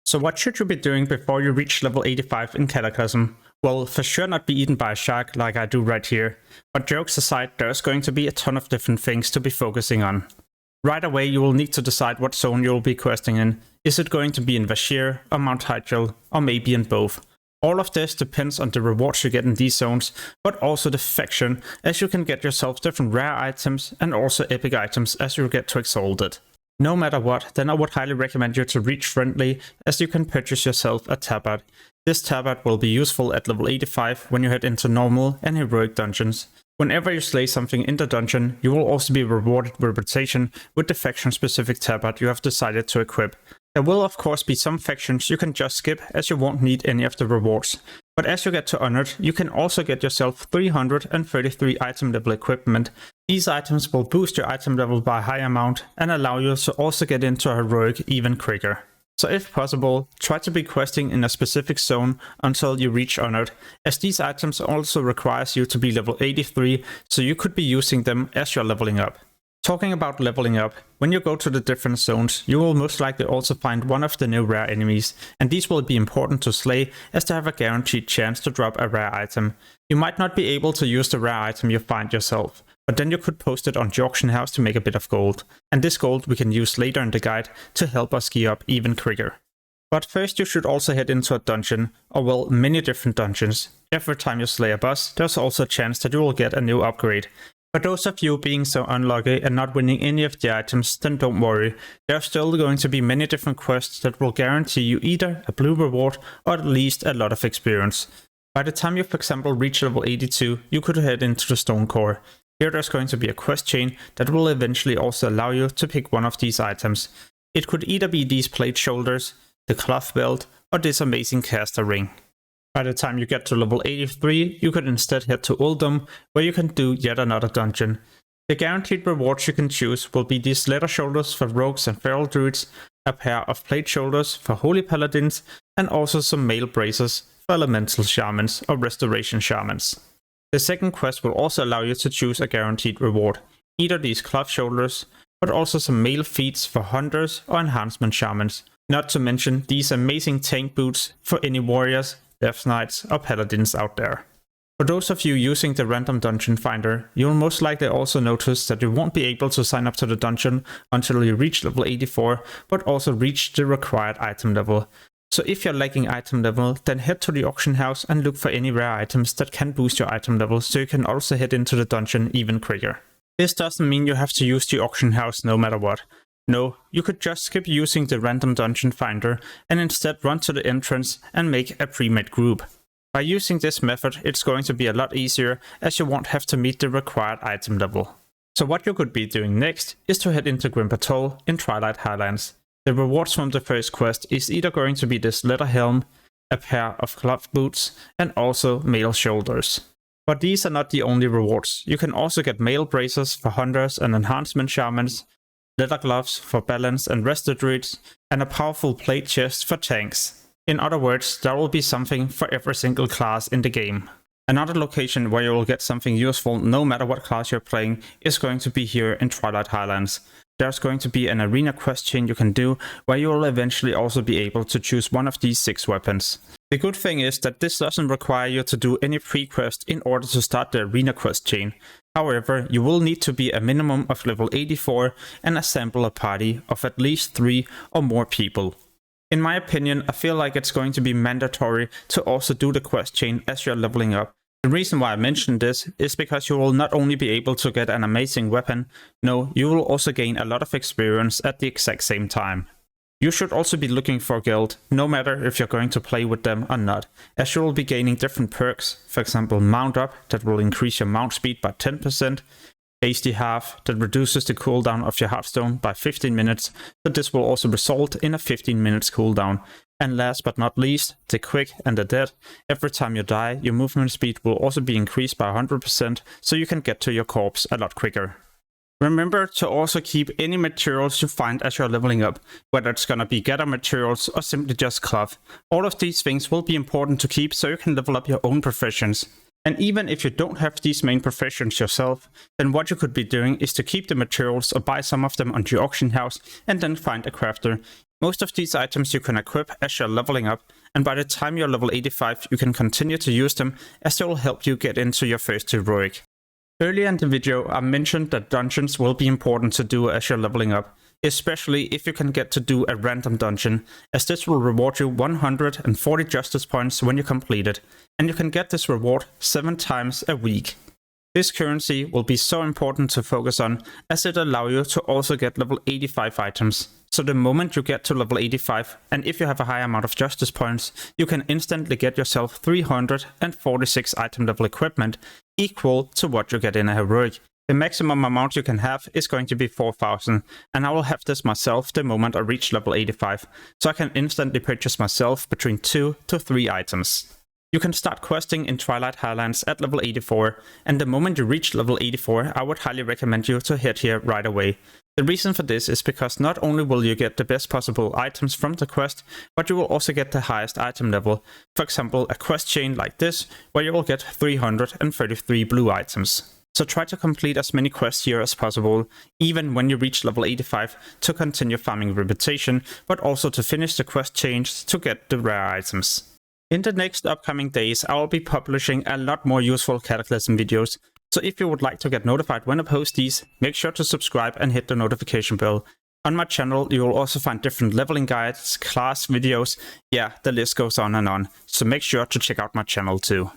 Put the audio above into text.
So what should you be doing before you reach level 85 in Cataclysm? Well, for sure not be eaten by a shark like I do right here. But jokes aside, there's going to be a ton of different things to be focusing on. Right away you will need to decide what zone you will be questing in. Is it going to be in Vashir, or Mount Hyjal, or maybe in both? All of this depends on the rewards you get in these zones, but also the faction, as you can get yourself different rare items and also epic items as you get to Exalted. No matter what, then I would highly recommend you to reach Friendly, as you can purchase yourself a tabard. This tabard will be useful at level 85 when you head into normal and heroic dungeons. Whenever you slay something in the dungeon, you will also be rewarded with reputation with the faction specific tabard you have decided to equip. There will of course be some factions you can just skip, as you won't need any of the rewards. But as you get to Honored, you can also get yourself 333 item level equipment. These items will boost your item level by a high amount and allow you to also get into heroic even quicker. So if possible, try to be questing in a specific zone until you reach Honored, as these items also requires you to be level 83, so you could be using them as you're leveling up. Talking about leveling up, when you go to the different zones, you will most likely also find one of the new rare enemies, and these will be important to slay as they have a guaranteed chance to drop a rare item. You might not be able to use the rare item you find yourself, but then you could post it on the auction house to make a bit of gold, and this gold we can use later in the guide to help us gear up even quicker. But first you should also head into a dungeon, or well, many different dungeons. Every time you slay a boss, there's also a chance that you will get a new upgrade. For those of you being so unlucky and not winning any of the items, then don't worry. There are still going to be many different quests that will guarantee you either a blue reward or at least a lot of experience. By the time you for example reach level 82, you could head into the Stone Core. Here there's going to be a quest chain that will eventually also allow you to pick one of these items. It could either be these plate shoulders, the cloth belt, or this amazing caster ring. By the time you get to level 83, you could instead head to Uldum, where you can do yet another dungeon. The guaranteed rewards you can choose will be these leather shoulders for rogues and feral druids, a pair of plate shoulders for holy paladins, and also some mail braces for elemental shamans or restoration shamans. The second quest will also allow you to choose a guaranteed reward, either these cloth shoulders, but also some mail feats for hunters or enhancement shamans, not to mention these amazing tank boots for any warriors, Death Knights or Paladins out there. For those of you using the random dungeon finder, you'll most likely also notice that you won't be able to sign up to the dungeon until you reach level 84, but also reach the required item level. So if you're lacking item level, then head to the auction house and look for any rare items that can boost your item level, so you can also head into the dungeon even quicker. This doesn't mean you have to use the auction house no matter what. No, you could just skip using the random dungeon finder and instead run to the entrance and make a pre-made group. By using this method, it's going to be a lot easier, as you won't have to meet the required item level. So what you could be doing next is to head into Grim Patrol in Twilight Highlands. The rewards from the first quest is either going to be this leather helm, a pair of cloth boots, and also mail shoulders. But these are not the only rewards. You can also get mail braces for hunters and enhancement shamans, leather gloves for balance and restor druids, and a powerful plate chest for tanks. In other words, there will be something for every single class in the game. Another location where you will get something useful no matter what class you're playing is going to be here in Twilight Highlands. There's going to be an arena quest chain you can do, where you will eventually also be able to choose one of these 6 weapons. The good thing is that this doesn't require you to do any pre-quest in order to start the arena quest chain. However, you will need to be a minimum of level 84 and assemble a party of at least 3 or more people. In my opinion, I feel like it's going to be mandatory to also do the quest chain as you're leveling up. The reason why I mentioned this is because you will not only be able to get an amazing weapon, no, you will also gain a lot of experience at the exact same time. You should also be looking for a guild, no matter if you're going to play with them or not, as you will be gaining different perks, for example Mount Up that will increase your mount speed by 10%, Hasty Half that reduces the cooldown of your Hearthstone by 15 minutes, but this will also result in a 15 minutes cooldown. And last but not least, the Quick and the Dead. Every time you die, your movement speed will also be increased by 100%, so you can get to your corpse a lot quicker. Remember to also keep any materials you find as you're leveling up, whether it's gonna be gather materials or simply just cloth. All of these things will be important to keep so you can level up your own professions. And even if you don't have these main professions yourself, then what you could be doing is to keep the materials or buy some of them on the auction house and then find a crafter. Most of these items you can equip as you're leveling up, and by the time you're level 85 you can continue to use them as they will help you get into your first heroic. Earlier in the video I mentioned that dungeons will be important to do as you're leveling up, especially if you can get to do a random dungeon, as this will reward you 140 justice points when you complete it, and you can get this reward 7 times a week. This currency will be so important to focus on as it allows you to also get level 85 items. So the moment you get to level 85, and if you have a high amount of justice points, you can instantly get yourself 346 item level equipment, equal to what you get in a heroic. The maximum amount you can have is going to be 4000, and I will have this myself the moment I reach level 85, so I can instantly purchase myself between 2 to 3 items. You can start questing in Twilight Highlands at level 84, and the moment you reach level 84, I would highly recommend you to head here right away. The reason for this is because not only will you get the best possible items from the quest, but you will also get the highest item level. For example, a quest chain like this, where you will get 333 blue items. So try to complete as many quests here as possible, even when you reach level 85, to continue farming reputation, but also to finish the quest chains to get the rare items. In the next upcoming days, I will be publishing a lot more useful Cataclysm videos, so if you would like to get notified when I post these, make sure to subscribe and hit the notification bell. On my channel, you will also find different leveling guides, class videos, yeah, the list goes on and on, so make sure to check out my channel too.